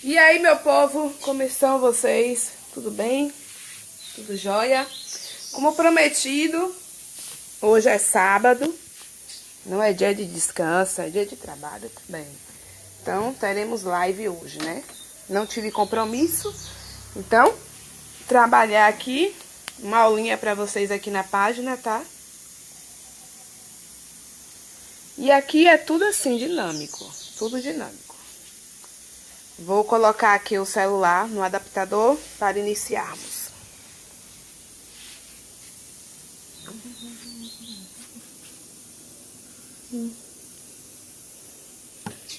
E aí, meu povo, como estão vocês? Tudo bem? Tudo jóia? Como prometido, hoje é sábado, não é dia de descanso, é dia de trabalho também. Então, teremos live hoje, né? Não tive compromisso, então, trabalhar aqui, uma aulinha pra vocês aqui na página, tá? E aqui é tudo assim, dinâmico, tudo dinâmico. Vou colocar aqui o celular no adaptador para iniciarmos.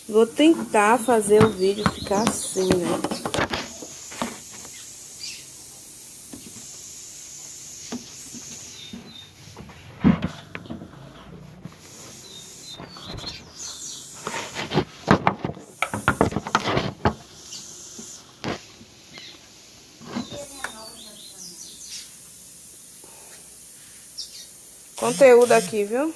Vou tentar fazer o vídeo ficar assim, né? Conteúdo aqui, viu?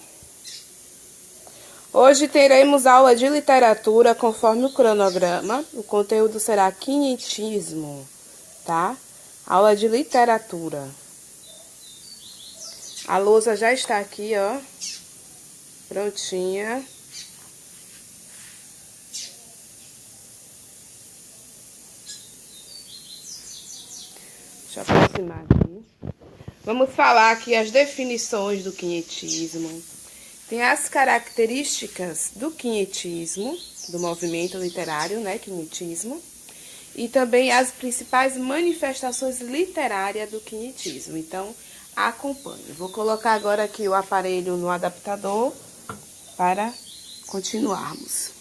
Hoje teremos aula de literatura conforme o cronograma. O conteúdo será quinhentismo, tá? Aula de literatura. A lousa já está aqui, ó. Prontinha. Deixa eu aproximar aqui. Vamos falar aqui as definições do quinhentismo. Tem as características do quinhentismo, do movimento literário, né, quinhentismo, e também as principais manifestações literárias do quinhentismo. Então, acompanhe. Vou colocar agora aqui o aparelho no adaptador para continuarmos.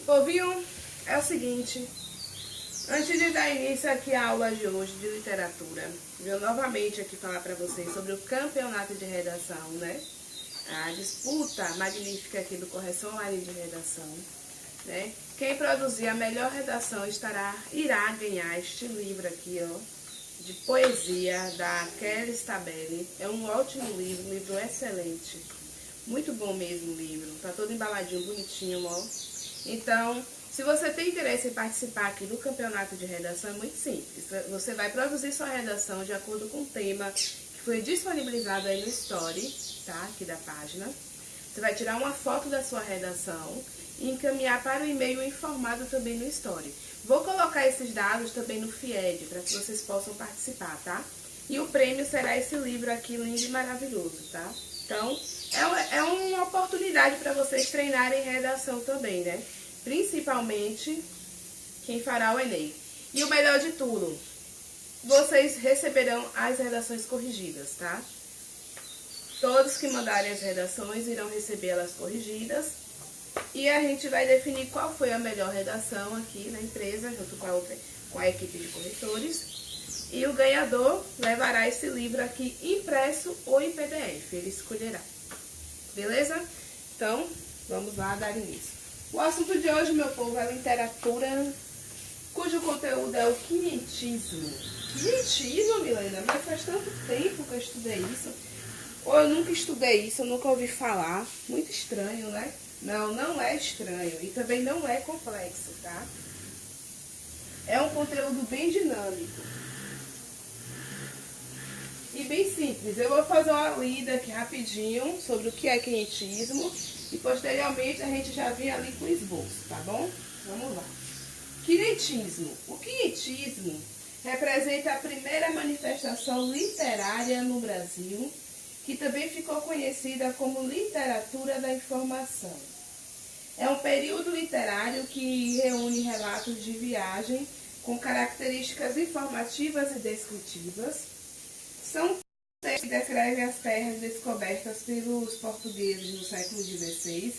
Povinho, é o seguinte, antes de dar início aqui à aula de hoje de literatura, eu novamente aqui falar para vocês sobre o campeonato de redação, né? A disputa magnífica aqui do Correção Online de Redação, né? Quem produzir a melhor redação irá ganhar este livro aqui, ó, de poesia da Kelly Stabile. É um ótimo livro, um livro excelente. Muito bom mesmo o livro, tá todo embaladinho, bonitinho, ó. Então, se você tem interesse em participar aqui do campeonato de redação, é muito simples. Você vai produzir sua redação de acordo com o tema que foi disponibilizado aí no Story, tá? Aqui da página. Você vai tirar uma foto da sua redação e encaminhar para o e-mail informado também no Story. Vou colocar esses dados também no FIED, para que vocês possam participar, tá? E o prêmio será esse livro aqui, lindo e maravilhoso, tá? Então, é uma oportunidade para vocês treinarem redação também, né? Principalmente quem fará o Enem. E o melhor de tudo, vocês receberão as redações corrigidas, tá? Todos que mandarem as redações irão receber elas corrigidas. E a gente vai definir qual foi a melhor redação aqui na empresa, junto com a equipe de corretores. E o ganhador levará esse livro aqui impresso ou em PDF, ele escolherá. Beleza? Então, vamos lá dar início. O assunto de hoje, meu povo, é literatura, cujo conteúdo é o quinhentismo. Quinhentismo, Milena? Mas faz tanto tempo que eu estudei isso. Ou eu nunca estudei isso, eu nunca ouvi falar. Muito estranho, né? Não, não é estranho. E também não é complexo, tá? É um conteúdo bem dinâmico. E bem simples. Eu vou fazer uma lida aqui rapidinho sobre o que é quinhentismo. E posteriormente a gente já vem ali com o esboço, tá bom? Vamos lá. Quinhentismo. O quinhentismo representa a primeira manifestação literária no Brasil, que também ficou conhecida como literatura da informação. É um período literário que reúne relatos de viagem com características informativas e descritivas. São textos que descrevem as terras descobertas pelos portugueses no século XVI,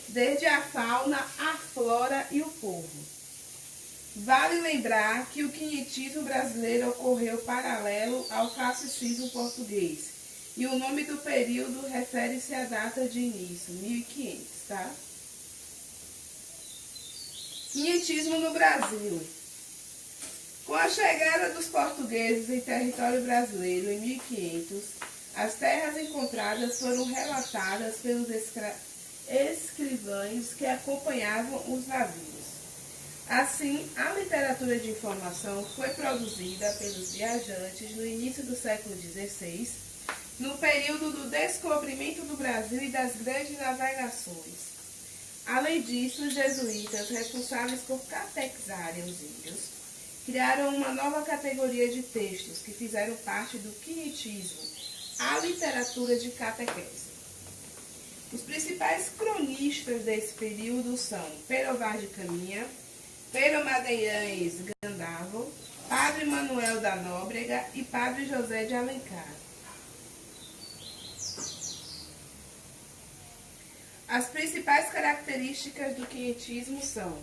desde a fauna, a flora e o povo. Vale lembrar que o quinhentismo brasileiro ocorreu paralelo ao classicismo português, e o nome do período refere-se à data de início, 1500, tá? Quinhentismo no Brasil. Com a chegada dos portugueses em território brasileiro em 1500, as terras encontradas foram relatadas pelos escrivães que acompanhavam os navios. Assim, a literatura de informação foi produzida pelos viajantes no início do século XVI, no período do descobrimento do Brasil e das grandes navegações. Além disso, os jesuítas, responsáveis por catequizarem os índios, criaram uma nova categoria de textos que fizeram parte do quinhentismo, a literatura de catequese. Os principais cronistas desse período são Pero Vaz de Caminha, Pero Magalhães Gandavo, Padre Manuel da Nóbrega e Padre José de Alencar. As principais características do quinhentismo são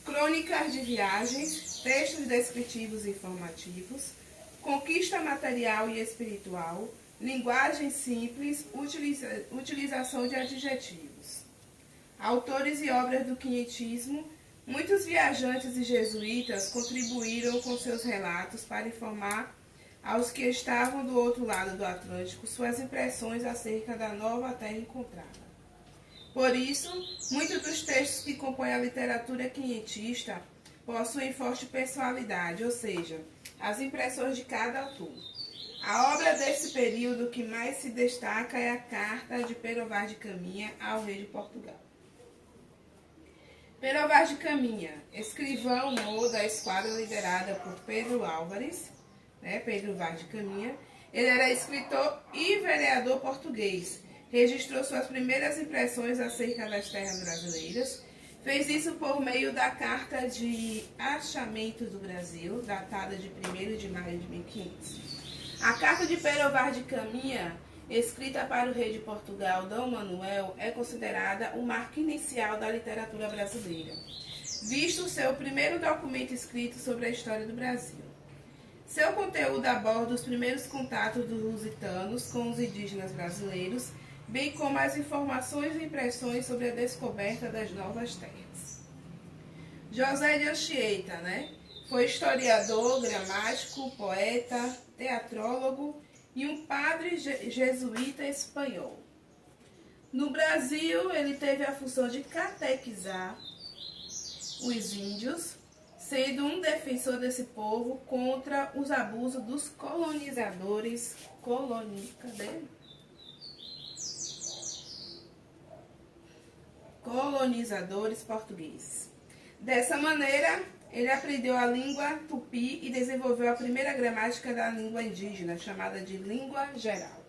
crônicas de viagens, textos descritivos e informativos, conquista material e espiritual, linguagem simples, utilização de adjetivos. Autores e obras do quinhentismo. Muitos viajantes e jesuítas contribuíram com seus relatos para informar aos que estavam do outro lado do Atlântico suas impressões acerca da nova terra encontrada. Por isso, muitos dos textos que compõem a literatura quinhentista possuem forte personalidade, ou seja, as impressões de cada autor. A obra desse período que mais se destaca é a Carta de Pero Vaz de Caminha ao rei de Portugal. Pero Vaz de Caminha, escrivão da esquadra liderada por Pedro Álvares, Pedro Vaz de Caminha. Ele era escritor e vereador português. Registrou suas primeiras impressões acerca das terras brasileiras. Fez isso por meio da Carta de Achamento do Brasil, datada de 1º de maio de 1500. A Carta de Pero Vaz de Caminha, escrita para o rei de Portugal, Dom Manuel, é considerada o marco inicial da literatura brasileira, visto seu primeiro documento escrito sobre a história do Brasil. Seu conteúdo aborda os primeiros contatos dos lusitanos com os indígenas brasileiros, bem como as informações e impressões sobre a descoberta das novas terras. José de Anchieta, foi historiador, gramático, poeta, teatrólogo e um padre jesuíta espanhol. No Brasil, ele teve a função de catequizar os índios, sendo um defensor desse povo contra os abusos dos colonizadores portugueses. Dessa maneira, ele aprendeu a língua tupi e desenvolveu a primeira gramática da língua indígena, chamada de língua geral.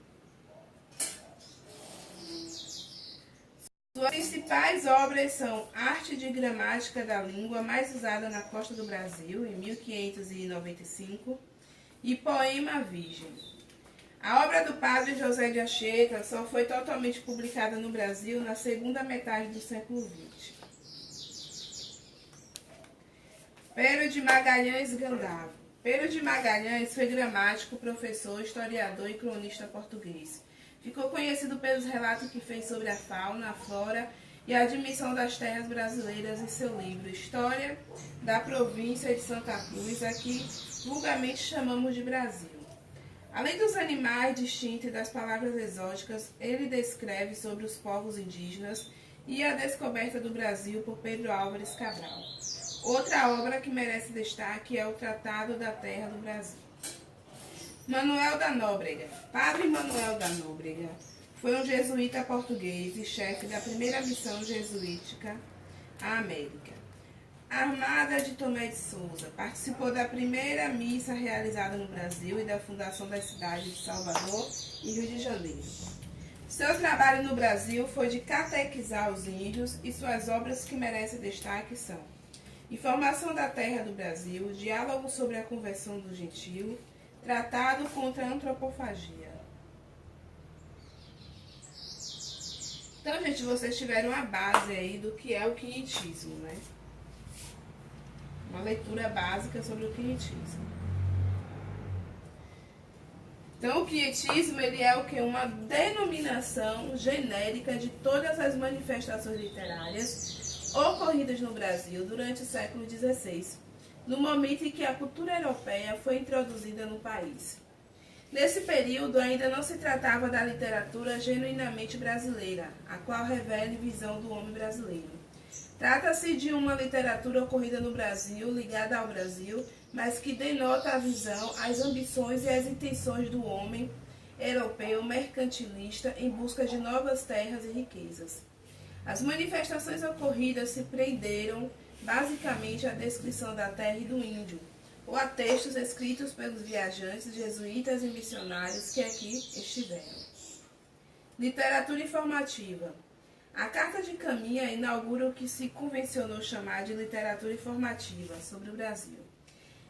Suas principais obras são Arte de Gramática da Língua, mais usada na costa do Brasil, em 1595, e Poema Virgem. A obra do padre José de Anchieta só foi totalmente publicada no Brasil na segunda metade do século XX. Pero de Magalhães Gandavo. Pero de Magalhães foi gramático, professor, historiador e cronista português. Ficou conhecido pelos relatos que fez sobre a fauna, a flora e a admissão das terras brasileiras em seu livro História da Província de Santa Cruz, a que vulgarmente chamamos de Brasil. Além dos animais distintos e das palavras exóticas, ele descreve sobre os povos indígenas e a descoberta do Brasil por Pedro Álvares Cabral. Outra obra que merece destaque é o Tratado da Terra do Brasil. Manuel da Nóbrega. Padre Manuel da Nóbrega foi um jesuíta português e chefe da primeira missão jesuítica à América. Armada de Tomé de Souza. Participou da primeira missa realizada no Brasil e da fundação das cidades de Salvador e Rio de Janeiro. Seu trabalho no Brasil foi de catequizar os índios e suas obras que merecem destaque são Informação da terra do Brasil, diálogo sobre a conversão do gentio, tratado contra a antropofagia. Então, gente, vocês tiveram a base aí do que é o quinhentismo, né? Uma leitura básica sobre o quinhentismo. Então, o quinhentismo, ele é o que? Uma denominação genérica de todas as manifestações literárias ocorridas no Brasil durante o século XVI, no momento em que a cultura europeia foi introduzida no país. Nesse período, ainda não se tratava da literatura genuinamente brasileira, a qual revela a visão do homem brasileiro. Trata-se de uma literatura ocorrida no Brasil, ligada ao Brasil, mas que denota a visão, as ambições e as intenções do homem europeu mercantilista em busca de novas terras e riquezas. As manifestações ocorridas se prenderam basicamente à descrição da terra e do índio, ou a textos escritos pelos viajantes, jesuítas e missionários que aqui estiveram. Literatura informativa. A Carta de Caminha inaugura o que se convencionou chamar de literatura informativa sobre o Brasil.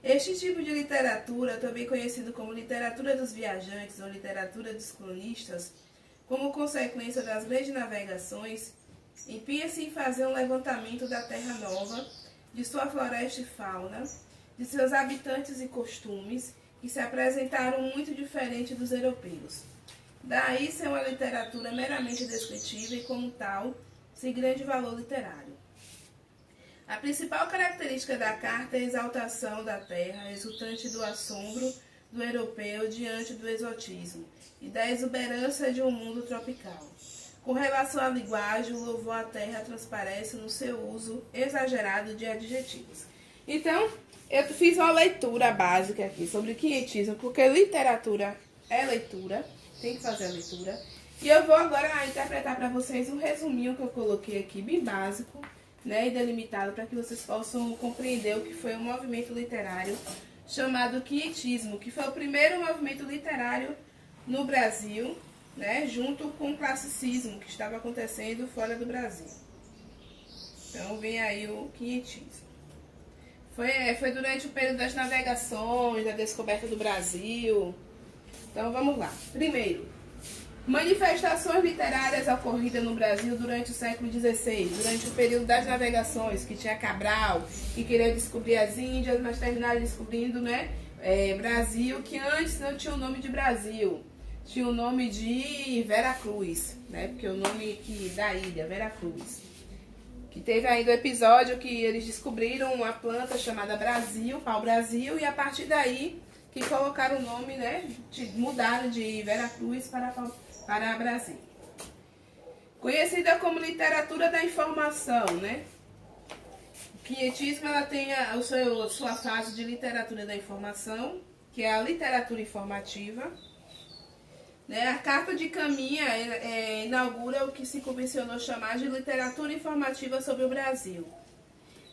Este tipo de literatura, também conhecido como literatura dos viajantes ou literatura dos cronistas, como consequência das grandes navegações, empenha-se em fazer um levantamento da Terra Nova, de sua floresta e fauna, de seus habitantes e costumes, que se apresentaram muito diferentes dos europeus. Daí ser uma literatura meramente descritiva e, como tal, sem grande valor literário. A principal característica da carta é a exaltação da terra, resultante do assombro do europeu diante do exotismo e da exuberância de um mundo tropical. Com relação à linguagem, o louvor à terra transparece no seu uso exagerado de adjetivos. Então, eu fiz uma leitura básica aqui sobre o quinhentismo, porque literatura é leitura, tem que fazer a leitura. E eu vou agora interpretar para vocês um resuminho que eu coloquei aqui, bem básico, né, e delimitado, para que vocês possam compreender o que foi um movimento literário chamado quinhentismo, que foi o primeiro movimento literário no Brasil, né, junto com o classicismo que estava acontecendo fora do Brasil. Então vem aí o quinhentismo. Foi durante o período das navegações, da descoberta do Brasil. Então vamos lá. Primeiro, manifestações literárias ocorridas no Brasil durante o século XVI, durante o período das navegações, que tinha Cabral, que queria descobrir as Índias, mas terminaram descobrindo, né, Brasil, que antes não tinha o nome de Brasil, tinha o nome de Veracruz, né, porque o nome da ilha, Veracruz. Que teve ainda o episódio que eles descobriram uma planta chamada Brasil, pau-brasil, e a partir daí que colocaram o nome, né, mudaram de Veracruz para Brasil. Conhecida como literatura da informação, né? O quinhentismo, ela tem a sua fase de literatura da informação, que é a literatura informativa. Né? A Carta de Caminha inaugura o que se convencionou chamar de literatura informativa sobre o Brasil.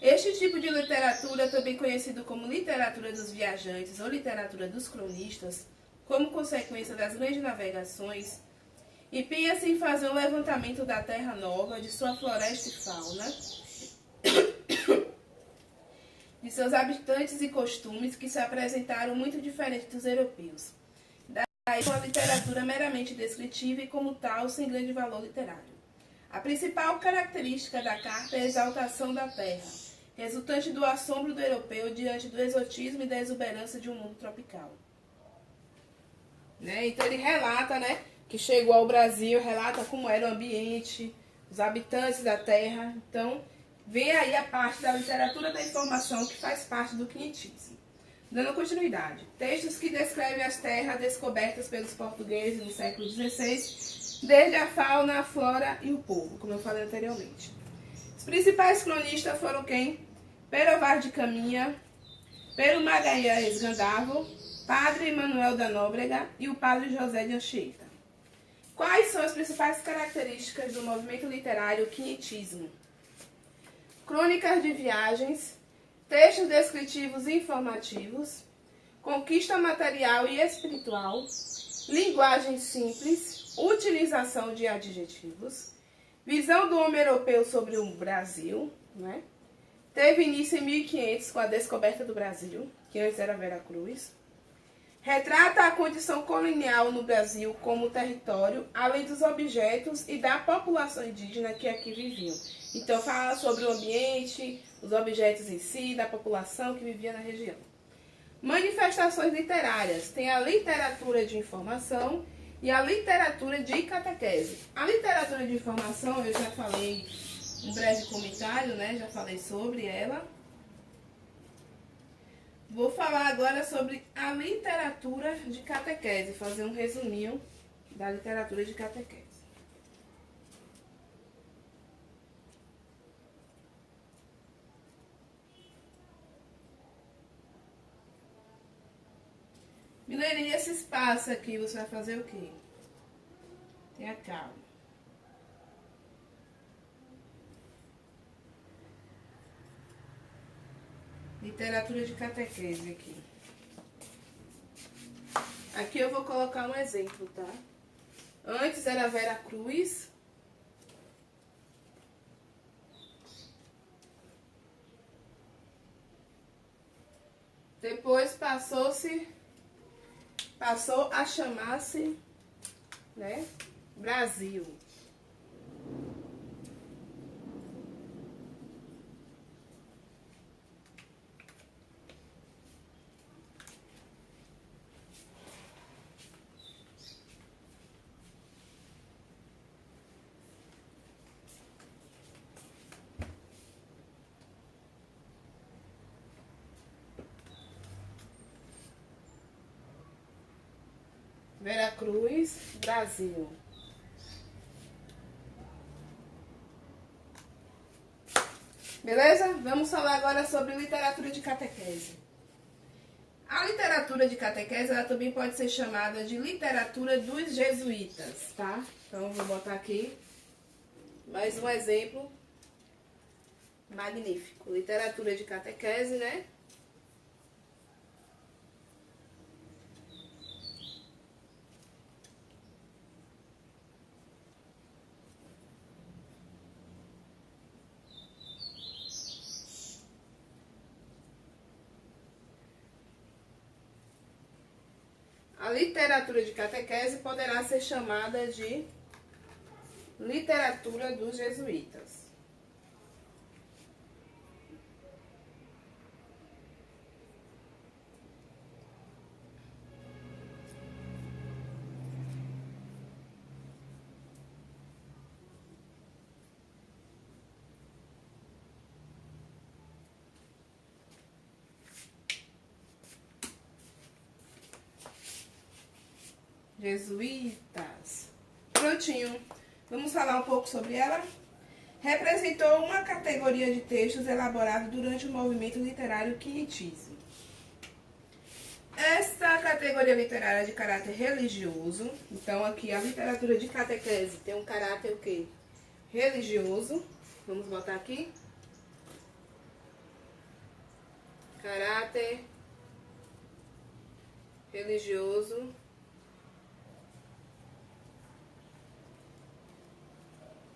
Este tipo de literatura, também conhecido como literatura dos viajantes ou literatura dos cronistas, como consequência das grandes navegações, empenha-se em fazer um levantamento da Terra Nova, de sua floresta e fauna, de seus habitantes e costumes que se apresentaram muito diferentes dos europeus. Daí uma literatura meramente descritiva e, como tal, sem grande valor literário. A principal característica da carta é a exaltação da terra, resultante do assombro do europeu diante do exotismo e da exuberância de um mundo tropical. Né? Então ele relata, né, que chegou ao Brasil, relata como era o ambiente, os habitantes da terra. Então vem aí a parte da literatura da informação que faz parte do quinhentismo. Dando continuidade, textos que descrevem as terras descobertas pelos portugueses no século XVI, desde a fauna, a flora e o povo, como eu falei anteriormente. Os principais cronistas foram quem? Pero Vaz de Caminha, Pero Magalhães Gandavo, Padre Manuel da Nóbrega e o Padre José de Anchieta. Quais são as principais características do movimento literário quinhentismo? Crônicas de viagens, textos descritivos e informativos, conquista material e espiritual, linguagem simples, utilização de adjetivos, visão do homem europeu sobre o Brasil, né? Teve início em 1500 com a descoberta do Brasil, que antes era Veracruz. Retrata a condição colonial no Brasil como território, além dos objetos e da população indígena que aqui viviam. Então fala sobre o ambiente, os objetos em si, da população que vivia na região. Manifestações literárias. Tem a literatura de informação e a literatura de catequese. A literatura de informação, eu já falei um breve comentário, né? Já falei sobre ela. Vou falar agora sobre a literatura de catequese, fazer um resuminho da literatura de catequese. Mileirinha, esse espaço aqui, você vai fazer o quê? Tenha calma. Literatura de catequese aqui. Aqui eu vou colocar um exemplo, tá? Antes era Veracruz. Depois passou a chamar-se, né, Brasil. Veracruz, Brasil. Beleza? Vamos falar agora sobre literatura de catequese. A literatura de catequese, ela também pode ser chamada de literatura dos jesuítas, tá? Então, vou botar aqui mais um exemplo magnífico. Literatura de catequese, né? A literatura de catequese poderá ser chamada de literatura dos jesuítas. Jesuítas. Prontinho. Vamos falar um pouco sobre ela? Representou uma categoria de textos elaborados durante o movimento literário quinhentismo. Esta categoria literária é de caráter religioso. Então, aqui a literatura de catequese tem um caráter o quê? Religioso. Vamos botar aqui. Caráter religioso.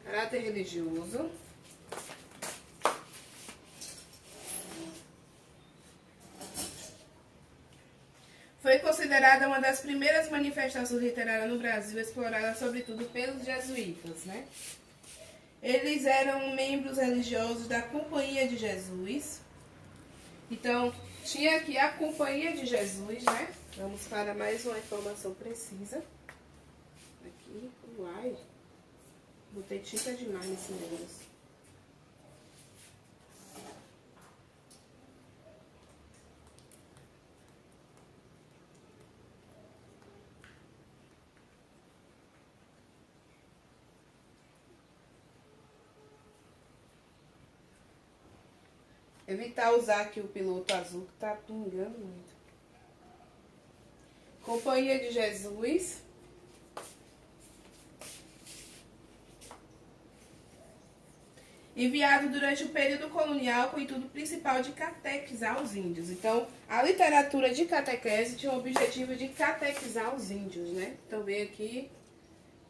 Caráter religioso. Foi considerada uma das primeiras manifestações literárias no Brasil, explorada sobretudo pelos jesuítas, né? Eles eram membros religiosos da Companhia de Jesus. Então, tinha aqui a Companhia de Jesus, né? Vamos para mais uma informação precisa. Aqui, uai. Botei tinta demais nesse negócio. Evitar usar aqui o piloto azul que tá pingando muito. Companhia de Jesus. Enviado durante o período colonial com o intuito principal de catequizar os índios. Então, a literatura de catequese tinha o objetivo de catequizar os índios, né? Então, vem aqui,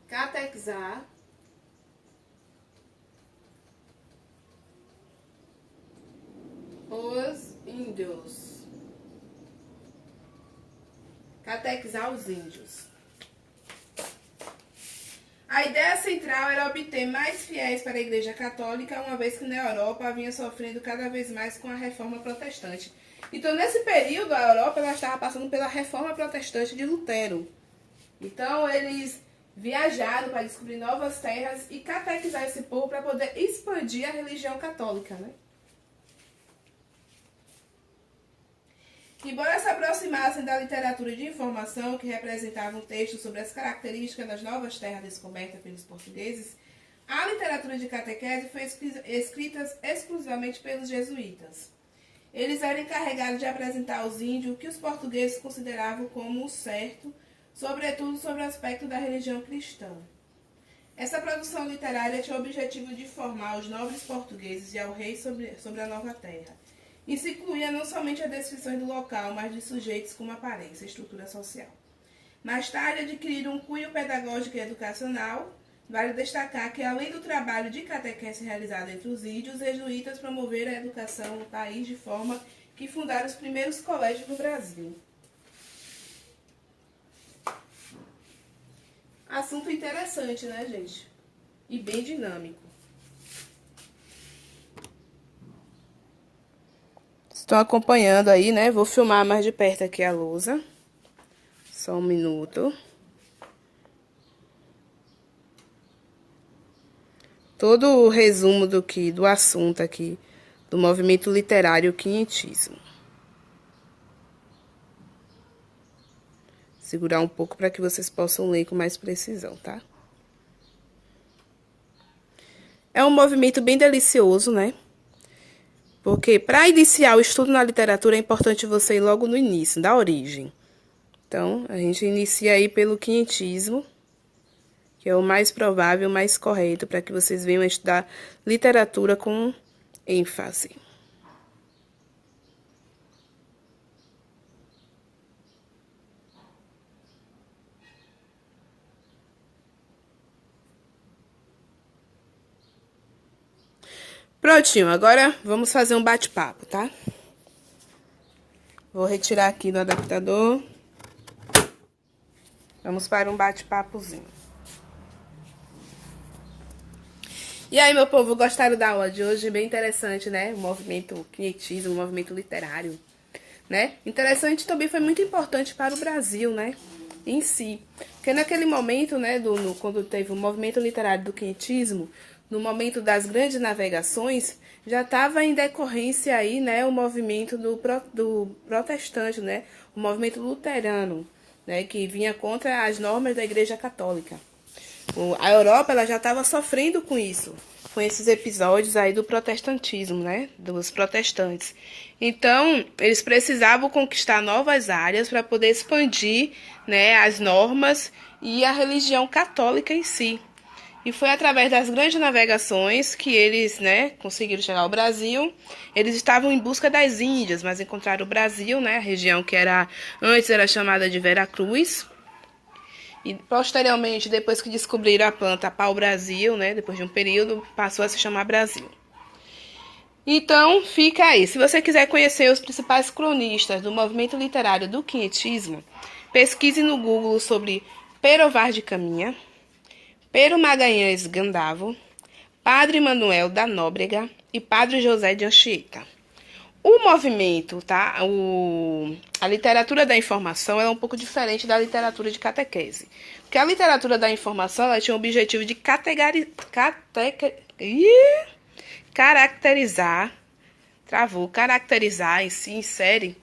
catequizar Os índios. Catequizar os índios. A ideia central era obter mais fiéis para a Igreja Católica, uma vez que na Europa vinha sofrendo cada vez mais com a Reforma Protestante. Então, nesse período, a Europa ela estava passando pela Reforma Protestante de Lutero. Então, eles viajaram para descobrir novas terras e catequizar esse povo para poder expandir a religião católica, né? Embora se aproximassem da literatura de informação, que representava um texto sobre as características das novas terras descobertas pelos portugueses, a literatura de catequese foi escrita exclusivamente pelos jesuítas. Eles eram encarregados de apresentar aos índios o que os portugueses consideravam como o certo, sobretudo sobre o aspecto da religião cristã. Essa produção literária tinha o objetivo de informar os nobres portugueses e ao rei sobre a nova terra. Isso incluía não somente a descrição do local, mas de sujeitos como aparência e estrutura social. Mais tarde, adquiriram um cunho pedagógico e educacional. Vale destacar que, além do trabalho de catequese realizado entre os índios, os jesuítas promoveram a educação no país de forma que fundaram os primeiros colégios no Brasil. Assunto interessante, né, gente? E bem dinâmico. Estão acompanhando aí, né? Vou filmar mais de perto aqui a lousa. Só um minuto. Todo o resumo do assunto aqui, do movimento literário quinhentismo. Segurar um pouco para que vocês possam ler com mais precisão, tá? É um movimento bem delicioso, né? Porque para iniciar o estudo na literatura é importante você ir logo no início, da origem. Então, a gente inicia aí pelo quinhentismo, que é o mais provável, o mais correto, para que vocês venham a estudar literatura com ênfase. Prontinho, agora vamos fazer um bate-papo, tá? Vou retirar aqui do adaptador. Vamos para um bate-papozinho. E aí, meu povo, gostaram da aula de hoje? Bem interessante, né? O movimento quinhentismo, o movimento literário, né? Interessante também, foi muito importante para o Brasil, né? Em si. Porque naquele momento, né, quando teve o movimento literário do quinhentismo, no momento das grandes navegações, já estava em decorrência aí, né, o movimento do protestante, né? O movimento luterano, né, que vinha contra as normas da Igreja Católica. A Europa ela já estava sofrendo com isso, com esses episódios aí do protestantismo, né, dos protestantes. Então, eles precisavam conquistar novas áreas para poder expandir, né, as normas e a religião católica em si. E foi através das grandes navegações que eles, né, conseguiram chegar ao Brasil. Eles estavam em busca das Índias, mas encontraram o Brasil, né, a região que antes era chamada de Veracruz. E posteriormente, depois que descobriram a planta pau-brasil, né, depois de um período, passou a se chamar Brasil. Então, fica aí. Se você quiser conhecer os principais cronistas do movimento literário do quinhentismo, pesquise no Google sobre Pero de Caminha, Pero Magalhães Gandavo, Padre Manuel da Nóbrega e Padre José de Anchieta. O movimento, tá? A literatura da informação é um pouco diferente da literatura de catequese. Porque a literatura da informação ela tinha o objetivo de caracterizar em si, em série,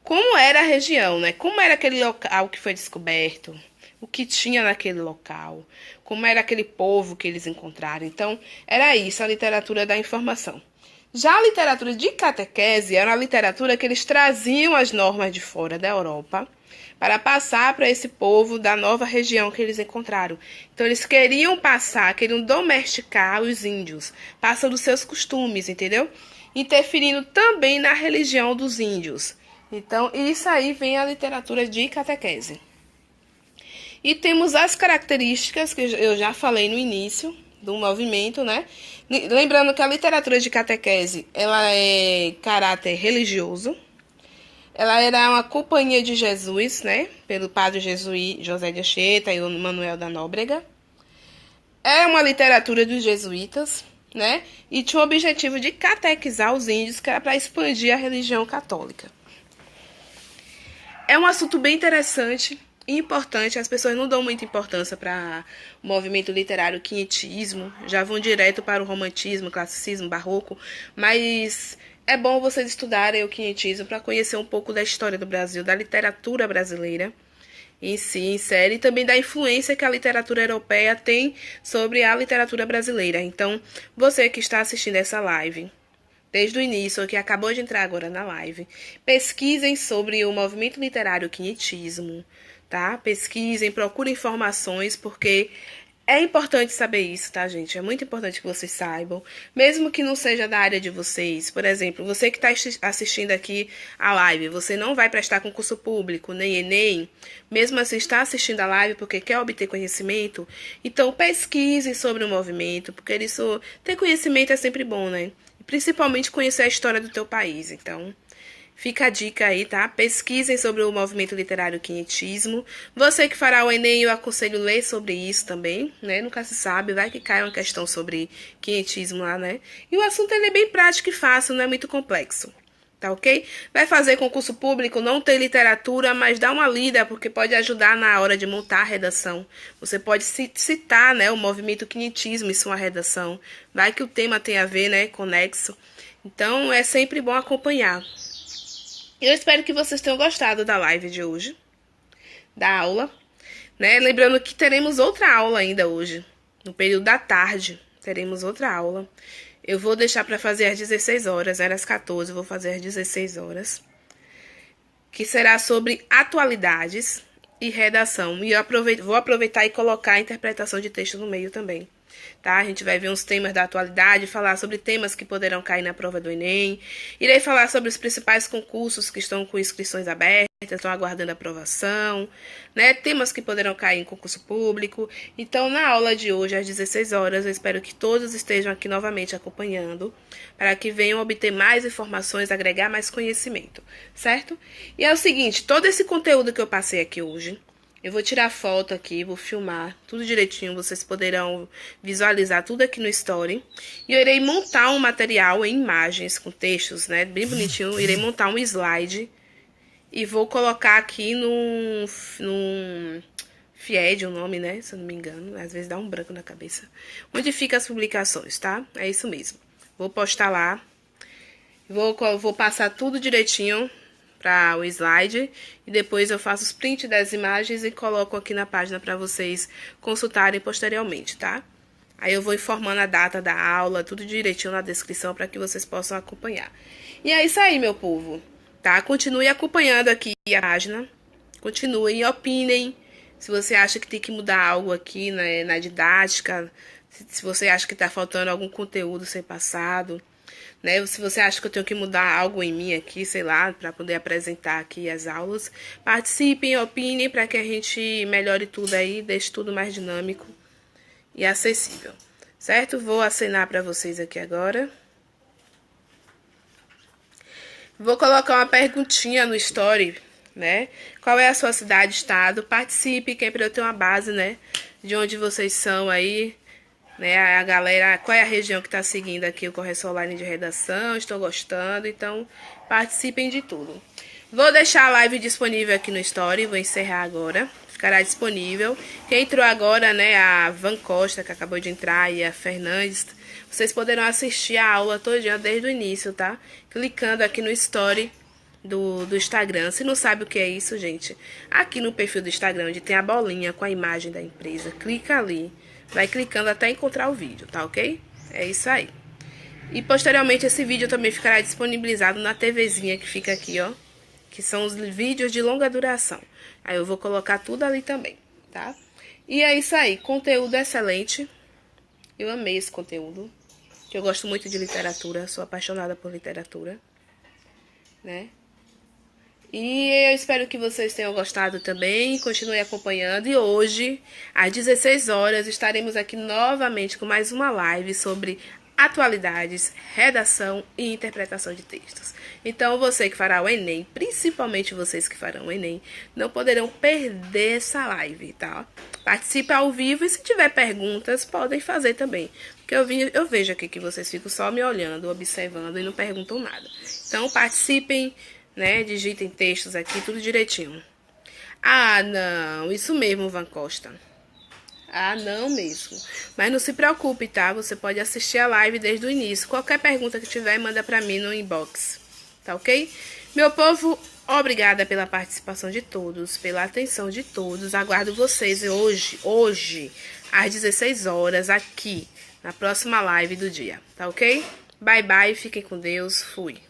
como era a região, né? Como era aquele local que foi descoberto, o que tinha naquele local, como era aquele povo que eles encontraram. Então, era isso, a literatura da informação. Já a literatura de catequese era uma literatura que eles traziam as normas de fora da Europa para passar para esse povo da nova região que eles encontraram. Então, eles queriam domesticar os índios, passando seus costumes, entendeu? Interferindo também na religião dos índios. Então, isso aí vem a literatura de catequese. E temos as características que eu já falei no início, do movimento, né? Lembrando que a literatura de catequese, ela é caráter religioso. Ela era uma companhia de Jesus, né? Pelo padre jesuí José de Anchieta e o Manuel da Nóbrega. É uma literatura dos jesuítas, né? E tinha o objetivo de catequizar os índios, que era para expandir a religião católica. É um assunto bem interessante e importante. As pessoas não dão muita importância para o movimento literário quinhentismo, já vão direto para o romantismo, classicismo, barroco, mas é bom vocês estudarem o quinhentismo para conhecer um pouco da história do Brasil, da literatura brasileira em si, em série, e também da influência que a literatura europeia tem sobre a literatura brasileira. Então, você que está assistindo essa live, desde o início, ou que acabou de entrar agora na live, pesquisem sobre o movimento literário quinhentismo, tá? Pesquisem, procurem informações, porque é importante saber isso, tá, gente? É muito importante que vocês saibam, mesmo que não seja da área de vocês. Por exemplo, você que está assistindo aqui a live, você não vai prestar concurso público, nem Enem, mesmo assim está assistindo a live porque quer obter conhecimento, então pesquise sobre o movimento, porque isso, ter conhecimento é sempre bom, né? Principalmente conhecer a história do teu país. Então, fica a dica aí, tá? Pesquisem sobre o movimento literário quinhentismo. Você que fará o Enem, eu aconselho ler sobre isso também, né? Nunca se sabe, vai que cai uma questão sobre quinhentismo lá, né? E o assunto ele é bem prático e fácil, não é muito complexo. Tá ok? Vai fazer concurso público, não tem literatura, mas dá uma lida, porque pode ajudar na hora de montar a redação. Você pode citar, né, o movimento quinhentismo em sua redação. Vai que o tema tem a ver, né, conexo. Então, é sempre bom acompanhar. Eu espero que vocês tenham gostado da live de hoje, da aula, né? Lembrando que teremos outra aula ainda hoje, no período da tarde, teremos outra aula. Eu vou deixar para fazer às 16 horas, era às 14, eu vou fazer às 16 horas, que será sobre atualidades e redação. E eu vou aproveitar e colocar a interpretação de texto no meio também. Tá? A gente vai ver uns temas da atualidade, falar sobre temas que poderão cair na prova do Enem. Irei falar sobre os principais concursos que estão com inscrições abertas, estão aguardando aprovação, né? Temas que poderão cair em concurso público. Então, na aula de hoje, às 16 horas, eu espero que todos estejam aqui novamente acompanhando, para que venham obter mais informações, agregar mais conhecimento, certo? E é o seguinte, todo esse conteúdo que eu passei aqui hoje, eu vou tirar foto aqui, vou filmar tudo direitinho, vocês poderão visualizar tudo aqui no Story. E eu irei montar um material em imagens com textos, né, bem bonitinho. Irei montar um slide e vou colocar aqui num FIED, o nome, né, se eu não me engano. Às vezes dá um branco na cabeça. Onde fica as publicações, tá? É isso mesmo. Vou postar lá. Vou passar tudo direitinho para o slide e depois eu faço os prints das imagens e coloco aqui na página para vocês consultarem posteriormente, tá? Aí eu vou informando a data da aula, tudo direitinho na descrição para que vocês possam acompanhar. E é isso aí, meu povo, tá? Continue acompanhando aqui a página, continuem, opinem. Se você acha que tem que mudar algo aqui na didática, se você acha que está faltando algum conteúdo ser passado, né? Se você acha que eu tenho que mudar algo em mim aqui, sei lá, para poder apresentar aqui as aulas, participem, opinem para que a gente melhore tudo aí, deixe tudo mais dinâmico e acessível, certo? Vou acenar para vocês aqui agora. Vou colocar uma perguntinha no story, né? Qual é a sua cidade, estado? Participe, que é para eu ter uma base, né? De onde vocês são aí, né, a galera, qual é a região que está seguindo aqui o Correção Online de Redação, estou gostando, então participem de tudo. Vou deixar a live disponível aqui no Story, vou encerrar agora, ficará disponível. Quem entrou agora, né, a Van Costa, que acabou de entrar, e a Fernandes, vocês poderão assistir a aula todinha desde o início, tá? Clicando aqui no Story do Instagram. Se não sabe o que é isso, gente, aqui no perfil do Instagram, onde tem a bolinha com a imagem da empresa, clica ali. Vai clicando até encontrar o vídeo, tá ok? É isso aí. E posteriormente esse vídeo também ficará disponibilizado na TVzinha que fica aqui, ó. Que são os vídeos de longa duração. Aí eu vou colocar tudo ali também, tá? E é isso aí. Conteúdo excelente. Eu amei esse conteúdo. Que eu gosto muito de literatura. Sou apaixonada por literatura, né? E eu espero que vocês tenham gostado também. Continue acompanhando. E hoje, às 16 horas, estaremos aqui novamente com mais uma live sobre atualidades, redação e interpretação de textos. Então, você que fará o Enem, principalmente vocês que farão o Enem, não poderão perder essa live, tá? Participe ao vivo e se tiver perguntas, podem fazer também. Porque eu vejo aqui que vocês ficam só me olhando, observando e não perguntam nada. Então, participem, né? Digitem textos aqui, tudo direitinho. Ah, não, isso mesmo, Van Costa. Ah, não mesmo. Mas não se preocupe, tá? Você pode assistir a live desde o início. Qualquer pergunta que tiver, manda pra mim no inbox. Tá ok? Meu povo, obrigada pela participação de todos, pela atenção de todos. Aguardo vocês hoje, às 16 horas, aqui, na próxima live do dia. Tá ok? Bye, bye. Fiquem com Deus. Fui.